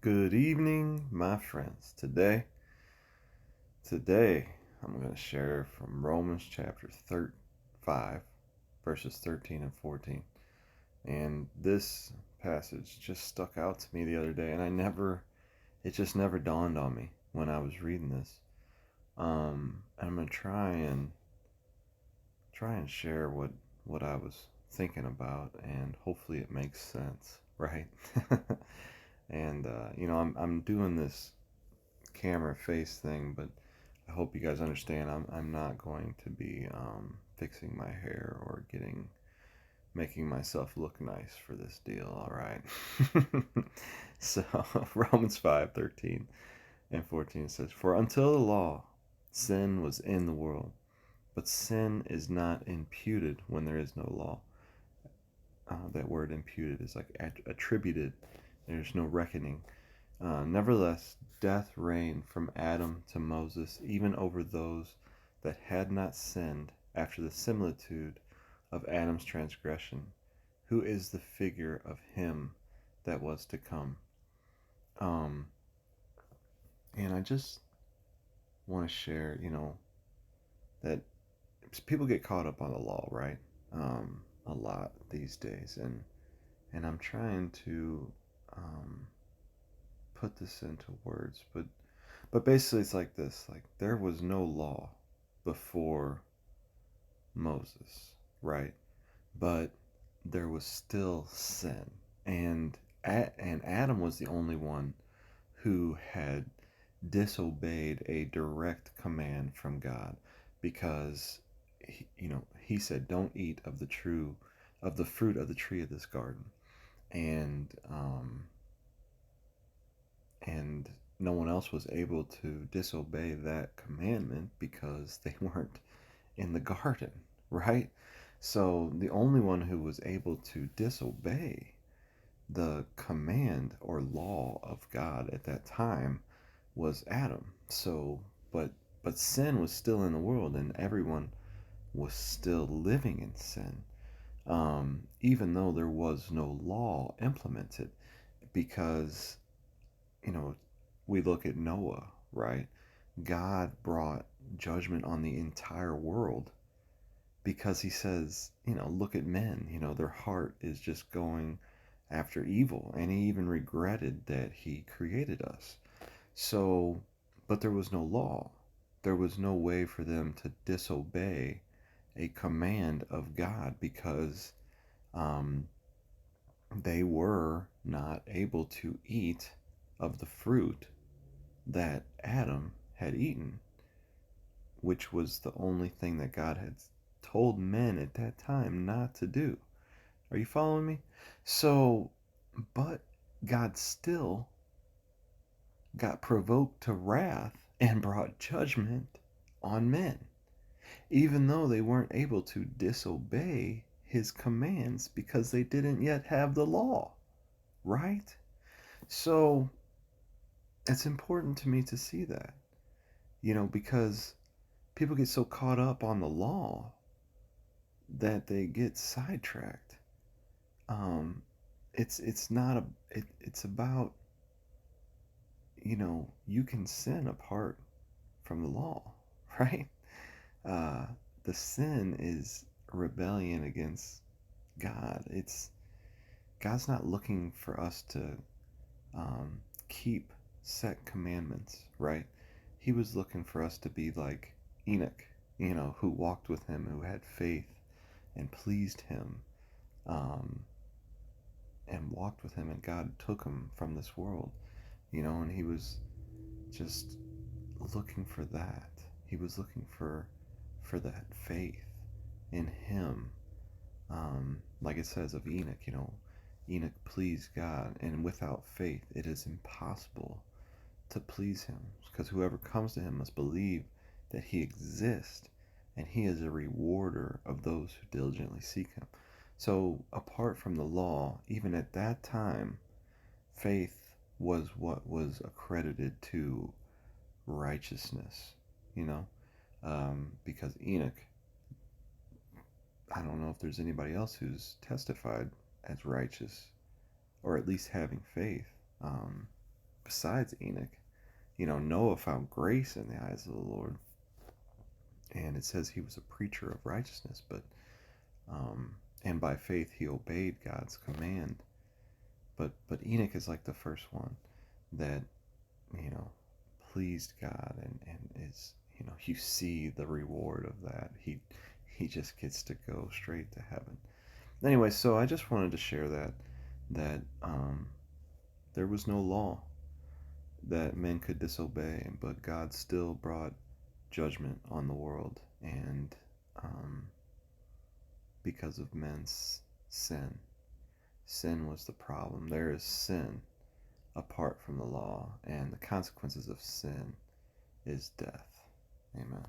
Good evening, my friends. Today, I'm going to share from Romans chapter 5, verses 13 and 14. And this passage just stuck out to me the other day, and it just never dawned on me when I was reading this. I'm going to try and share what I was thinking about, and hopefully it makes sense, right? And I'm doing this camera face thing, but I hope you guys understand. I'm not going to be fixing my hair or making myself look nice for this deal. All right. So Romans 5:13 and 14 says, "For until the law, sin was in the world, but sin is not imputed when there is no law." That word imputed is like attributed. There's no reckoning. Nevertheless, death reigned from Adam to Moses, even over those that had not sinned, after the similitude of Adam's transgression, who is the figure of him that was to come. Um, and I just want to share, that people get caught up on the law, right? A lot these days, and I'm trying to um, put this into words, but basically, it's like this: like there was no law before Moses, right? But there was still sin, and and Adam was the only one who had disobeyed a direct command from God, because he said, "Don't eat of the fruit of the tree of this garden," and and no one else was able to disobey that commandment because they weren't in the garden, right? So the only one who was able to disobey the command or law of God at that time was Adam. So, but sin was still in the world, and everyone was still living in sin, even though there was no law implemented. Because you know, we look at Noah, right? God brought judgment on the entire world because he says, look at men, their heart is just going after evil. And he even regretted that he created us. So, but there was no law. There was no way for them to disobey a command of God because um, they were not able to eat of the fruit that Adam had eaten, which was the only thing that God had told men at that time not to do. Are you following me? So, but God still got provoked to wrath and brought judgment on men, even though they weren't able to disobey his commands because they didn't yet have the law, right? So, it's important to me to see that, because people get so caught up on the law that they get sidetracked. Um, it's not it's about, you can sin apart from the law, right? Uh, the sin is rebellion against God. It's God's not looking for us to um, keep set commandments, right? He was looking for us to be like Enoch, who walked with him, who had faith and pleased him, um, and walked with him, and God took him from this world, and he was just looking for that. He was looking for that faith in him, like it says of Enoch. Enoch pleased God, and without faith it is impossible to please him, because whoever comes to him must believe that he exists, and he is a rewarder of those who diligently seek him. So apart from the law, even at that time, faith was what was accredited to righteousness, you know, because Enoch, I don't know if there's anybody else who's testified as righteous, or at least having faith. Um, besides Enoch. Noah found grace in the eyes of the Lord, and it says he was a preacher of righteousness, but and by faith he obeyed God's command. But Enoch is like the first one that you know pleased God, and is you see the reward of that. He just gets to go straight to heaven. Anyway, so I just wanted to share that there was no law that men could disobey, but God still brought judgment on the world, and um, because of men's sin. Sin was the problem. There is sin apart from the law, and the consequences of sin is death. Amen.